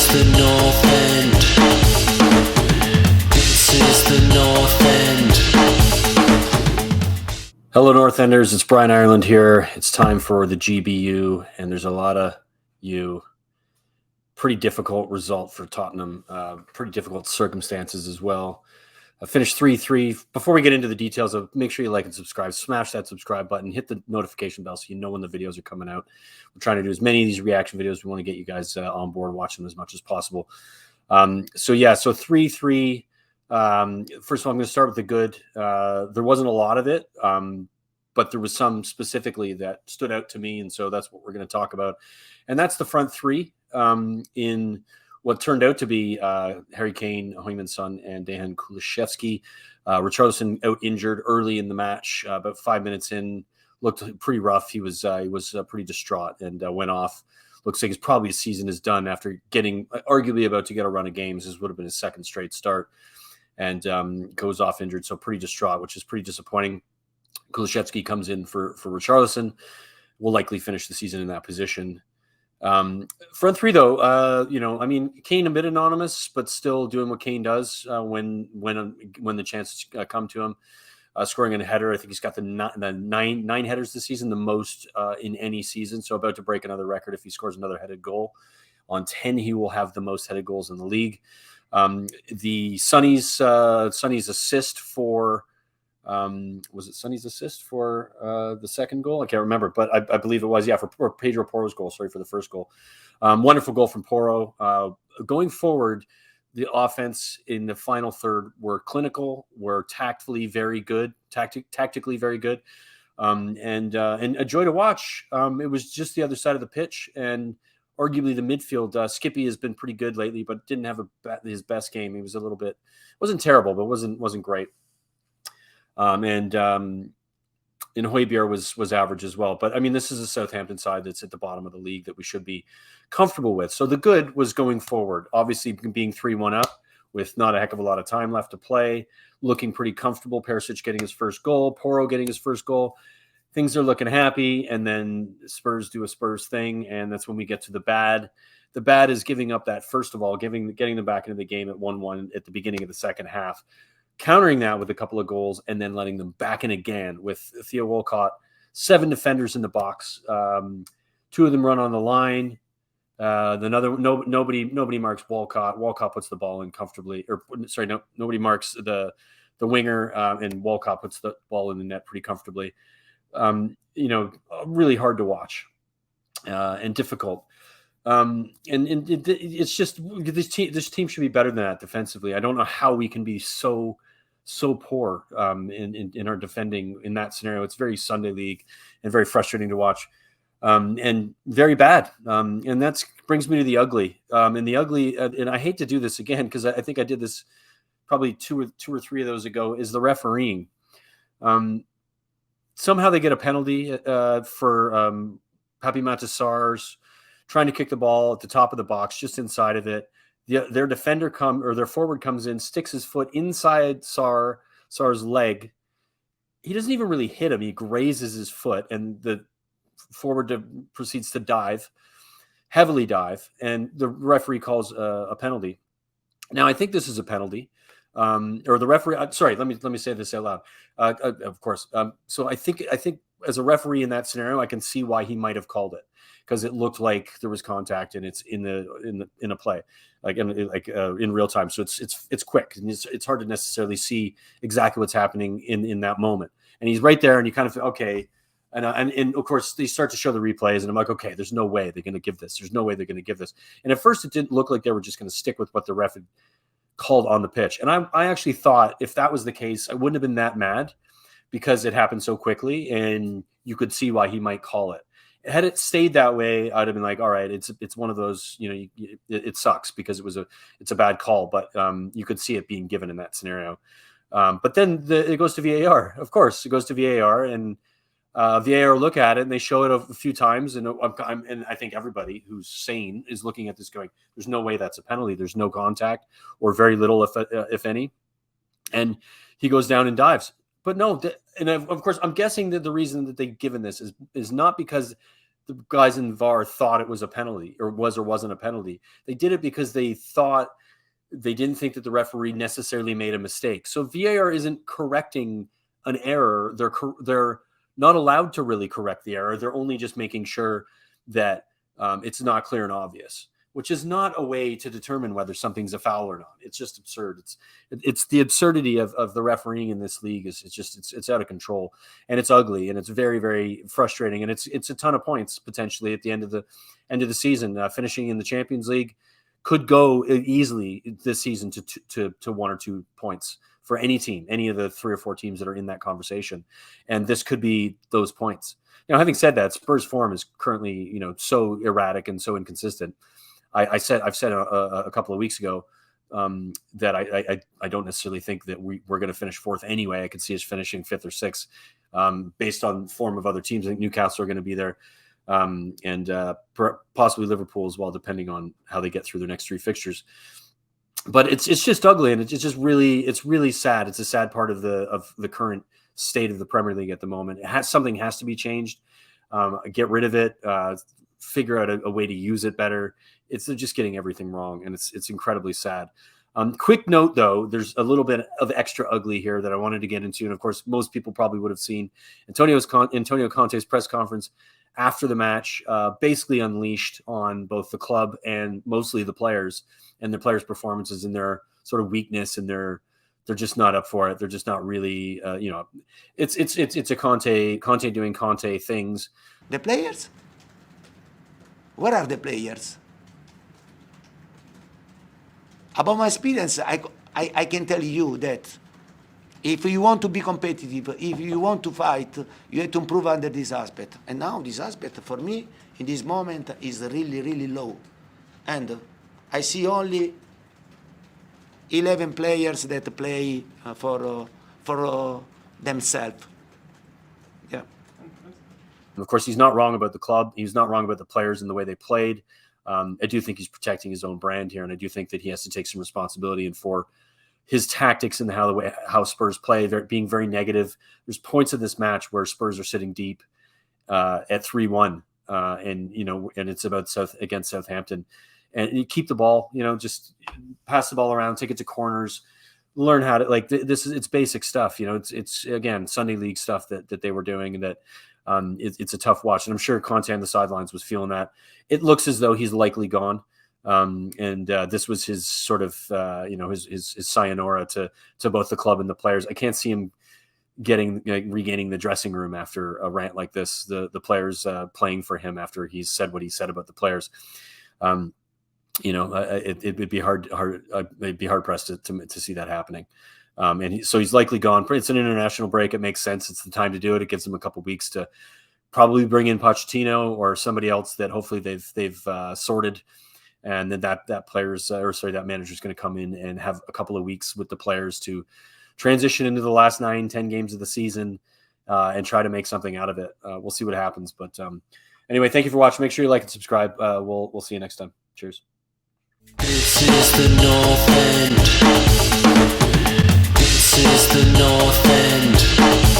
is the North End. This is the North End. Hello, North Enders. It's Brian Ireland here. It's time for the GBU, and there's a lot of you. Pretty difficult result for Tottenham. Pretty difficult circumstances as well. Finished 3-3. Before we get into the details, make sure you like and subscribe. Smash that subscribe button. Hit the notification bell so you know when the videos are coming out. We're trying to do as many of these reaction videos. We want to get you guys on board, watching them as much as possible. So 3-3. First of all, I'm going to start with the good. There wasn't a lot of it, but there was some specifically that stood out to me, and so that's what we're going to talk about. And that's the front three in what turned out to be Harry Kane, Heung-min Son, and Dejan Kulusevski. Richarlison out injured early in the match, about 5 minutes in, looked pretty rough. He was pretty distraught and went off. Looks like probably his season is done after getting arguably about to get a run of games. This would have been his second straight start, and goes off injured. So pretty distraught, which is pretty disappointing. Kulusevski comes in for Richarlison. Will likely finish the season in that position. Front three, though, Kane a bit anonymous, but still doing what Kane does when the chances come to him. Scoring a header. I think he's got the nine headers this season, the most in any season. So about to break another record if he scores another headed goal. On 10, he will have the most headed goals in the league. The Sonny's assist for was it Sonny's assist for the second goal? I can't remember, but I believe it was, for Pedro Porro's goal. Sorry for the first goal. Wonderful goal from Porro. Going forward, the offense in the final third were clinical, were tactically very good, and a joy to watch. It was just the other side of the pitch, and arguably the midfield. Skippy has been pretty good lately, but didn't have his best game. He was a little bit, wasn't terrible, but wasn't great. And Højbjerg was average as well. But, I mean, this is a Southampton side that's at the bottom of the league that we should be comfortable with. So the good was going forward, obviously being 3-1 up with not a heck of a lot of time left to play, looking pretty comfortable. Perisic getting his first goal, Porro getting his first goal. Things are looking happy, and then Spurs do a Spurs thing, and that's when we get to the bad. The bad is giving up that, first of all, getting them back into the game at 1-1 at the beginning of the second half. Countering that with a couple of goals and then letting them back in again with Theo Walcott, 7 defenders in the box. 2 of them run on the line. Nobody marks Walcott. Walcott puts the ball in comfortably. Nobody marks the winger, and Walcott puts the ball in the net pretty comfortably. Really hard to watch and difficult. It's just this team should be better than that defensively. I don't know how we can be so poor in our defending in that scenario. It's very Sunday league and very frustrating to watch, and very bad. And that brings me to the ugly. And the ugly, and I hate to do this again because I think I did this probably two or three of those ago, is the refereeing. Somehow they get a penalty for Papi Matasar's trying to kick the ball at the top of the box, just inside of it. Their defender their forward comes in, sticks his foot inside Sar's leg. He doesn't even really hit him. He grazes his foot, and the forward proceeds to heavily dive, and the referee calls a penalty. Now, I think this is a penalty. Or the referee. Sorry, let me say this out loud. Of course. So I think as a referee in that scenario, I can see why he might have called it, because it looked like there was contact and it's in a play, in real time. So it's quick, and it's hard to necessarily see exactly what's happening in that moment. And he's right there, and you kind of feel, okay. And of course they start to show the replays, and I'm like, okay, there's no way they're going to give this. There's no way they're going to give this. And at first it didn't look like they were just going to stick with what the ref had called on the pitch. And I actually thought if that was the case, I wouldn't have been that mad, because it happened so quickly and you could see why he might call it. Had it stayed that way, I'd have been like, all right, it's one of those, it sucks because it's a bad call, but you could see it being given in that scenario. But then it goes to VAR. Of course, it goes to VAR, and VAR look at it, and they show it a few times, and I think everybody who's sane is looking at this going, there's no way that's a penalty. There's no contact, or very little, if any. And he goes down and dives. But no, and of course, I'm guessing that the reason that they've given this is not because the guys in VAR thought it was a penalty or wasn't a penalty. They did it because they didn't think that the referee necessarily made a mistake. So VAR isn't correcting an error. They're not allowed to really correct the error. They're only just making sure that it's not clear and obvious, which is not a way to determine whether something's a foul or not. It's just absurd. It's the absurdity of the refereeing in this league it's out of control, and it's ugly, and it's very, very frustrating, and it's a ton of points potentially at the end of the season. Finishing in the Champions League could go easily this season to 1 or 2 points for any team, any of the 3 or 4 teams that are in that conversation, and this could be those points. Now, having said that, Spurs' form is currently so erratic and so inconsistent. I've said a couple of weeks ago that I don't necessarily think that we're going to finish 4th anyway. I could see us finishing 5th or 6th based on form of other teams. I think Newcastle are going to be there, and possibly Liverpool as well, depending on how they get through their next 3 fixtures. But it's just ugly, and it's really sad. It's a sad part of the current state of the Premier League at the moment. Something has to be changed. Get rid of it. Figure out a way to use it better. They're just getting everything wrong, and it's incredibly sad. Quick note, though, there's a little bit of extra ugly here that I wanted to get into, and of course, most people probably would have seen Antonio Conte's press conference after the match, basically unleashed on both the club and mostly the players and the players' performances and their sort of weakness, and they're just not up for it. They're just not really, it's a Conte doing Conte things. The players? Where are the players? About my experience, I can tell you that if you want to be competitive, if you want to fight, you have to improve under this aspect. And now this aspect, for me, in this moment, is really, really low. And I see only 11 players that play for themselves. Yeah. And of course, he's not wrong about the club. He's not wrong about the players and the way they played. I do think he's protecting his own brand here, and I do think that he has to take some responsibility and for his tactics and how Spurs play. They're being very negative. There's points in this match where Spurs are sitting deep at 3-1, and it's about against Southampton. And you keep the ball, just pass the ball around, take it to corners, learn how to it's basic stuff. It's again Sunday league stuff that they were doing, and that it's a tough watch. And I'm sure Conte on the sidelines was feeling that. It looks as though he's likely gone. And this was his sort of, his sayonara to both the club and the players. I can't see him regaining the dressing room after a rant like this. The players playing for him after he's said what he said about the players. It'd be hard. I'd be hard pressed to see that happening. So he's likely gone. It's an international break. It makes sense. It's the time to do it. It gives him a couple weeks to probably bring in Pochettino or somebody else that hopefully they've sorted. And then that manager is going to come in and have a couple of weeks with the players to transition into the last 9-10 games of the season and try to make something out of it. We'll see what happens. But anyway, thank you for watching. Make sure you like and subscribe. We'll see you next time. Cheers. This is the North End. This is the North End.